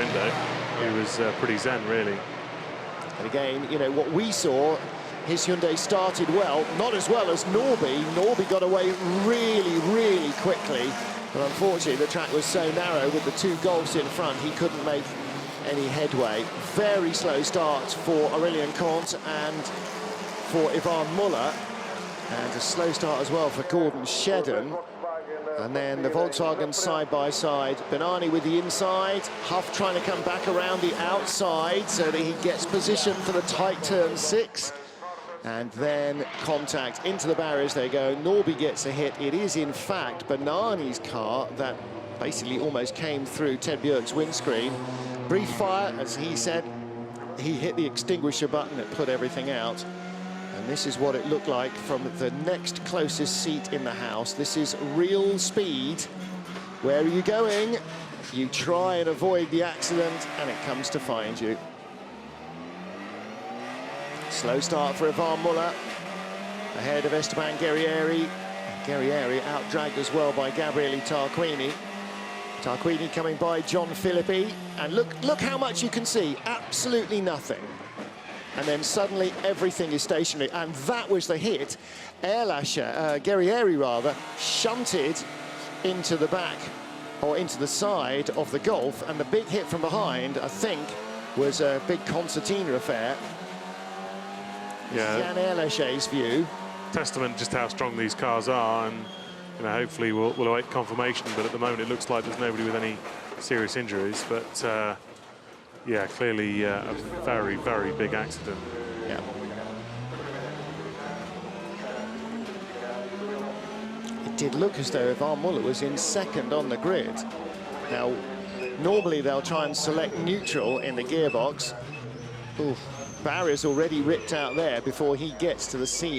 window. He was pretty zen, really. And again, you know, what we saw, his Hyundai started well, not as well as Norby. Norby got away really, really quickly. But unfortunately, the track was so narrow with the two Golfs in front, he couldn't make any headway. Very slow start for Aurélien Comte and for Ivan Muller. And a slow start as well for Gordon Shedden. And then the Volkswagen side-by-side. Benani with the inside. Huff trying to come back around the outside so that he gets position for the tight turn 6. And then contact into the barriers they go. Norby gets a hit. It is, in fact, Benani's car that basically almost came through Ted Björk's windscreen. Brief fire, as he said. He hit the extinguisher button that put everything out. And this is what it looked like from the next closest seat in the house. This is real speed. Where are you going? You try and avoid the accident, and it comes to find you. Slow start for Ivan Muller, ahead of Esteban Guerrieri. Guerrieri out-dragged as well by Gabriele Tarquini. Tarquini coming by John Philippi. And look how much you can see, absolutely nothing. And then suddenly everything is stationary, and that was the hit. Guerrieri rather, shunted into the back, or into the side of the Golf, and the big hit from behind, I think, was a big concertina affair. Yeah. Jan Erlache's view. Testament just how strong these cars are, and you know, hopefully we'll await confirmation, but at the moment it looks like there's nobody with any serious injuries. But yeah, clearly a very, very big accident. Yeah. It did look as though Ivan Muller was in second on the grid. Now, normally they'll try and select neutral in the gearbox. Oof. Barriers already ripped out there before he gets to the scene.